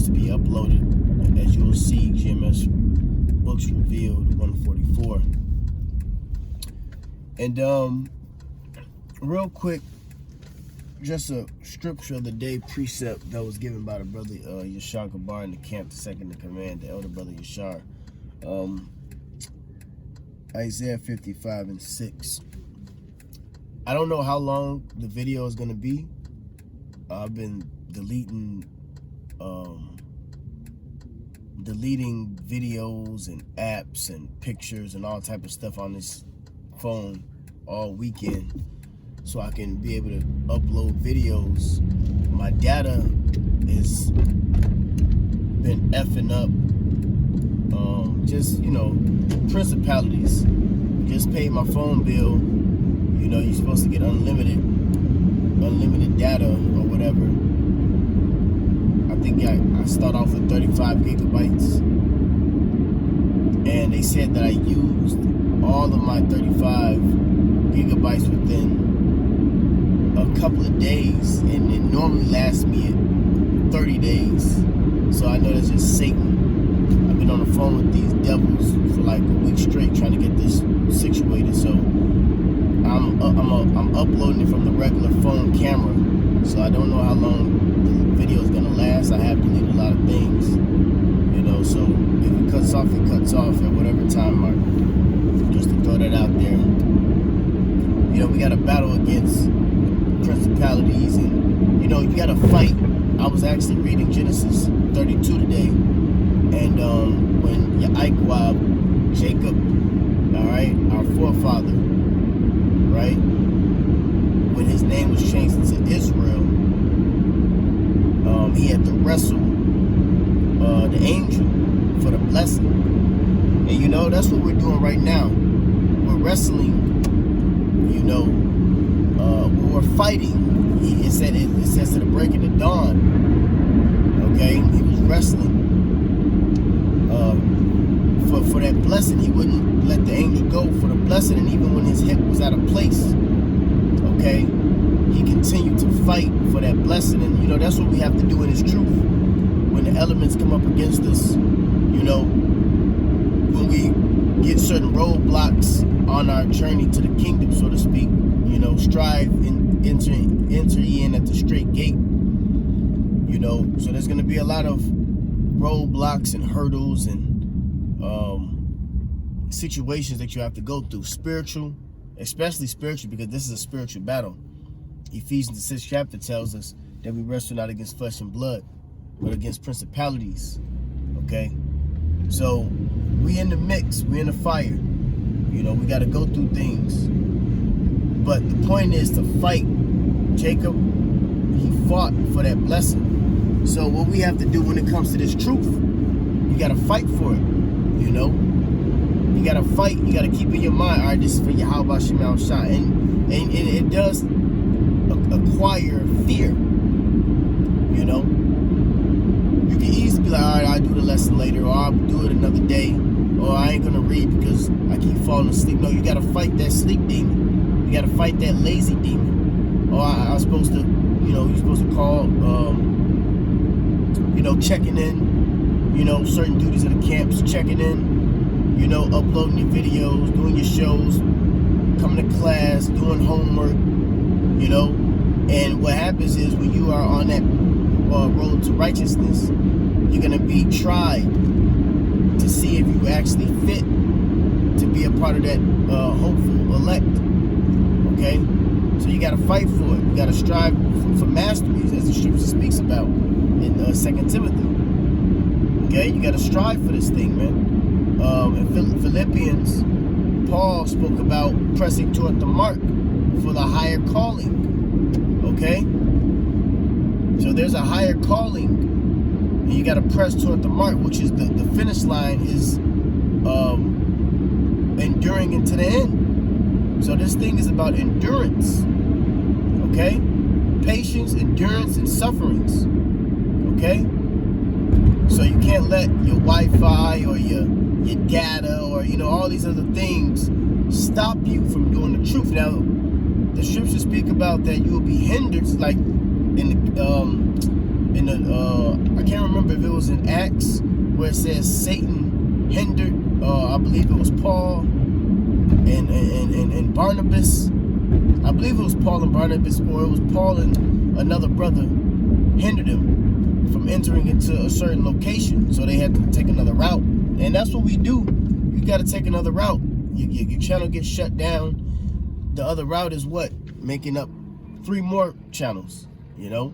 to be uploaded. As you will see, GMS Books Revealed 144. And real quick, just a scripture of the day precept that was given by the brother Yashar Gabar in the camp, the second in command, the elder brother Yashar. Isaiah 55:6. I don't know how long the video is going to be. I've been deleting videos and apps and pictures and all type of stuff on this phone all weekend, so I can be able to upload videos. My data has been effing up. Just, principalities. Just paid my phone bill. You're supposed to get unlimited data or whatever. I think I start off with 35 gigabytes. And they said that I used all of my 35 gigabytes within a couple of days, and it normally lasts me 30 days. So I know that's just Satan. I've been on the phone with these devils for like a week straight trying to get this situated. So I'm uploading it from the regular phone camera. So I don't know how long the video is gonna last. I have deleted a lot of things, so if it cuts off, it cuts off at whatever time mark. Just to throw that out there. We got to battle against principalities, and you got to fight. I was actually reading Genesis 32 today, and when Ya'ikwa, Jacob, all right, our forefather, right, when his name was changed into Israel, he had to wrestle the angel for the blessing. And that's what we're doing right now. We're wrestling, we're fighting. It says to the break of the dawn, okay? He was wrestling for that blessing. He wouldn't let the angel go for the blessing, and even when his hip was out of place, okay, he continued to fight for that blessing. And that's what we have to do in His truth. When the elements come up against us, when we get certain roadblocks on our journey to the kingdom, so to speak, strive and enter in at the straight gate. So there's going to be a lot of roadblocks and hurdles and situations that you have to go through, especially spiritual, because this is a spiritual battle. Ephesians the 6th chapter tells us that we wrestle not against flesh and blood, but against principalities. Okay, so we in the mix, we in the fire. We got to go through things, but the point is to fight. Jacob, he fought for that blessing. So what we have to do when it comes to this truth, you got to fight for it. You got to fight. You got to keep in your mind, all right, this is for Yahweh Shema Shah, and it does acquire fear. You can easily be like, all right, I'll do the lesson later, or I'll do it another day, or I ain't gonna read because I keep falling asleep. No, you gotta fight that sleep demon. You gotta fight that lazy demon. Or I was supposed to, you're supposed to call, checking in, certain duties of the camps, checking in, uploading your videos, doing your shows, coming to class, doing homework, and what happens is when you are on that road to righteousness, you're going to be tried to see if you actually fit to be a part of that hopeful elect. Okay, so you got to fight for it. You got to strive for masteries, as the scripture speaks about in 2 Timothy. Okay, you got to strive for this thing, man. In Philippians, Paul spoke about pressing toward the mark for the higher calling. Okay, so there's a higher calling, and you got to press toward the mark, which is the finish line is enduring into the end. So this thing is about endurance. Okay, patience, endurance, and sufferings. Okay, so you can't let your Wi-Fi or your data or all these other things stop you from doing the truth. Now, the scriptures speak about that you will be hindered, like in in the I can't remember if it was in Acts where it says Satan hindered. I believe it was Paul and Barnabas. I believe it was Paul and Barnabas, or it was Paul and another brother hindered him from entering into a certain location, so they had to take another route. And that's what we do. You got to take another route. Your channel gets shut down. The other route is what? Making up 3 more channels, you know,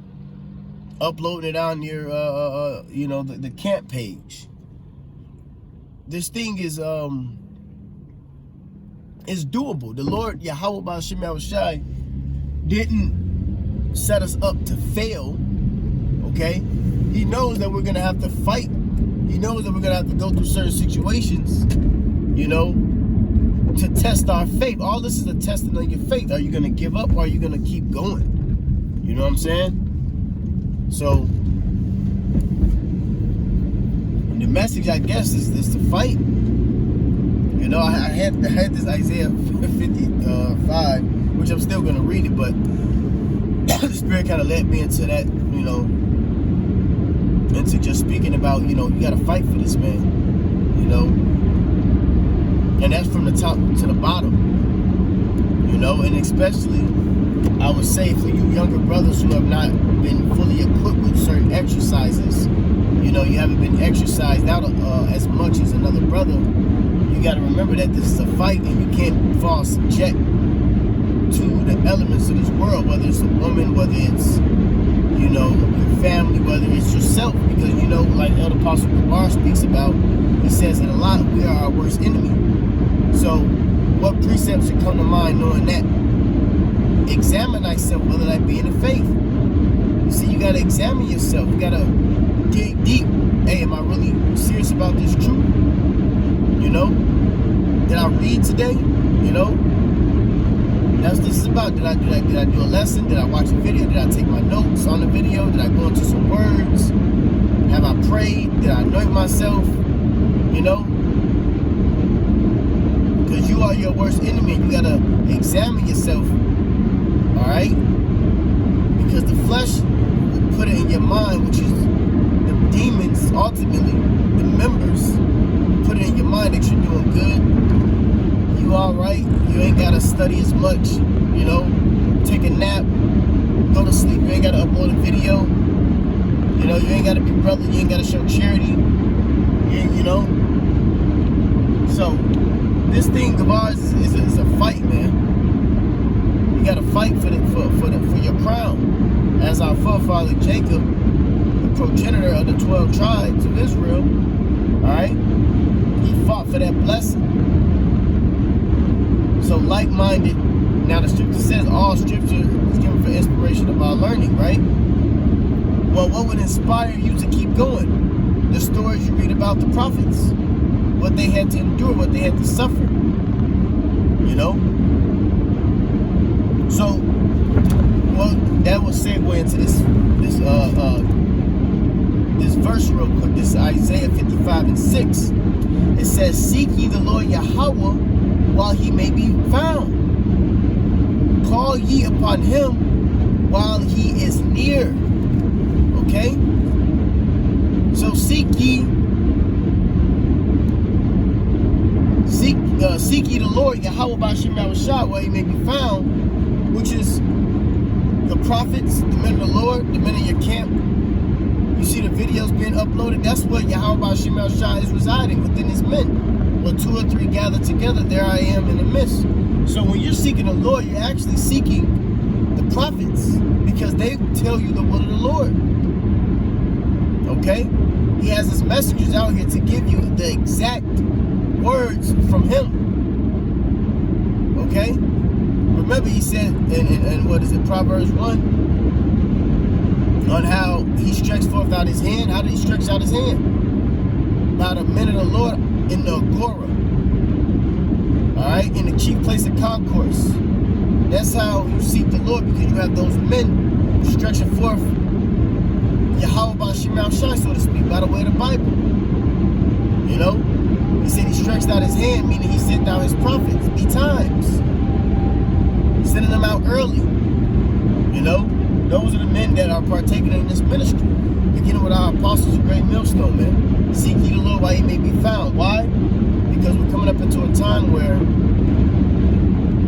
uploading it on your you know, the camp page. This thing is doable. The Lord Yahweh B'Shem Yahushai didn't set us up to fail. Okay, He knows that we're gonna have to fight. He knows that we're gonna have to go through certain situations, you know, to test our faith. All this is a testing of your faith. Are you gonna give up, or are you gonna keep going? You know what I'm saying? So the message, I guess, is to fight. You know, I had this Isaiah 55, which I'm still gonna read it, but the Spirit kind of led me into that, you know, into just speaking about, you know, you gotta fight for this, man. You know, and that's from the top to the bottom. You know, and especially, I would say, for you younger brothers who have not been fully equipped with certain exercises, you know, you haven't been exercised out as much as another brother, you got to remember that this is a fight, and you can't fall subject to the elements of this world, whether it's a woman, whether it's, you know, your family, whether it's yourself, because, you know, like Elder Apostle Gabar speaks about, he says that a lot, we are our worst enemy. So what precepts should come to mind knowing that? Examine thyself, whether that be in the faith. You see, you got to examine yourself. You got to dig deep. Hey, am I really serious about this truth? You know? Did I read today? You know? That's what this is about. Did I do a lesson? Did I watch a video? Did I take my notes on the video? Did I go into some words? Have I prayed? Did I anoint myself? You know? Because you are your worst enemy, and you got to examine yourself. Alright? Because the flesh will put it in your mind, which is the demons, ultimately, the members, put it in your mind that you're doing good, you alright, you ain't gotta study as much, you know, take a nap, go to sleep, you ain't gotta upload a video, you know, you ain't gotta be brother, you ain't gotta show charity, you know. So, this thing of ours is a fight, man. You gotta fight for your crown. As our forefather Jacob, the progenitor of the 12 tribes of Israel, alright, he fought for that blessing. So like-minded, now the scripture says all scripture is given for inspiration of our learning, right? Well, what would inspire you to keep going? The stories you read about the prophets, what they had to endure, what they had to suffer, you know? So, well, that will segue into this verse real quick. This is Isaiah 55:6. It says, "Seek ye the Lord Yahweh while he may be found. Call ye upon him while he is near." Okay? So seek ye the Lord Yahweh B'Shem Yahushai while he may be found, which is the prophets, the men of the Lord, the men of your camp. You see the videos being uploaded. That's where Yahweh B'Shem Yahushai is residing, within his men. Where 2 or 3 gather together, there I am in the midst. So when you're seeking the Lord, you're actually seeking the prophets, because they tell you the will of the Lord. Okay? He has his messengers out here to give you the exact words from him. Okay? Remember, he said in what is it, Proverbs 1, on how he stretched forth out his hand. How did he stretch out his hand? By the men of the Lord in the Agora. Alright? In the chief place of concourse. That's how you seek the Lord, because you have those men stretching forth Yahweh B'Shem Yahushai, so to speak, by the way of the Bible. You know? He said he stretched out his hand, meaning he sent out his prophets betimes. Sending them out early. You know? Those are the men that are partaking in this ministry. beginning with our apostles, a great millstone, man. Seek ye the Lord while he may be found. Why? Because we're coming up into a time where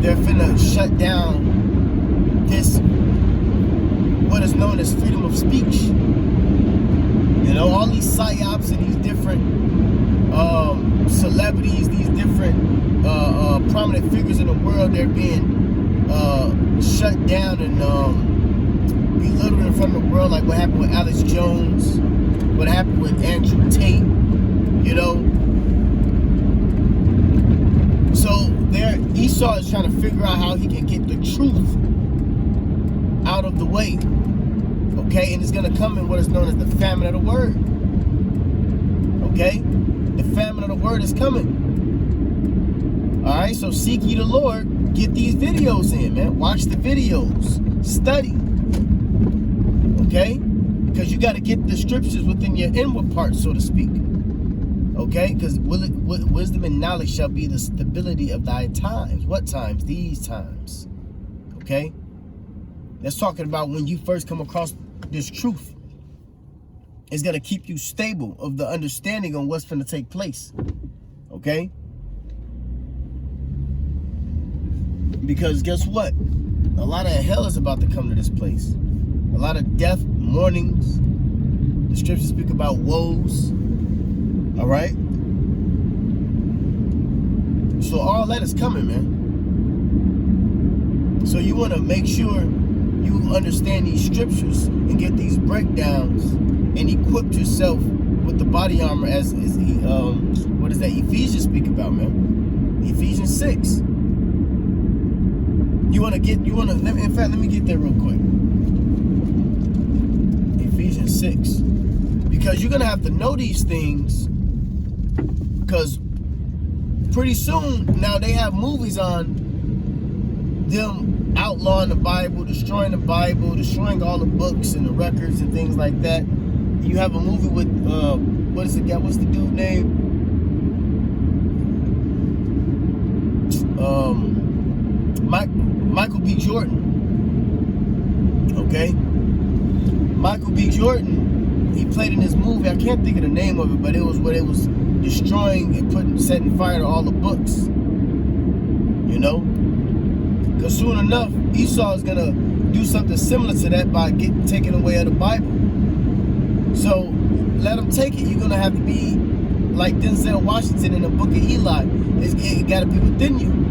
they're finna shut down this, what is known as freedom of speech. You know, all these psyops and these different celebrities, these different prominent figures in the world, they're being shut down and belittled in front of the world, like what happened with Alex Jones, what happened with Andrew Tate, you know. So there, Esau is trying to figure out how he can get the truth out of the way, okay? And it's going to come in what is known as the famine of the word, okay? The famine of the word is coming. All right, so seek ye the Lord. Get these videos in, man. Watch the videos. Study. Okay? Because you got to get the scriptures within your inward parts, so to speak. Okay? Because wisdom and knowledge shall be the stability of thy times. What times? These times. Okay? That's talking about when you first come across this truth. It's going to keep you stable of the understanding on what's going to take place. Okay? Because guess what? A lot of hell is about to come to this place. A lot of death, mournings. The scriptures speak about woes. All right? So all that is coming, man. So you want to make sure you understand these scriptures and get these breakdowns and equip yourself with the body armor as what is that? Ephesians speak about, man. Ephesians 6. In fact, let me get there real quick. Ephesians 6. Because you're going to have to know these things, because pretty soon, now they have movies on them outlawing the Bible, destroying all the books and the records and things like that. You have a movie with, what's the dude name? Michael B. Jordan. Okay? Michael B. Jordan, he played in this movie, I can't think of the name of it, but it was where it was destroying and setting fire to all the books. You know? Because soon enough, Esau is going to do something similar to that by taking away of the Bible. So, let him take it. You're going to have to be like Denzel Washington in the Book of Eli. It got to be within you.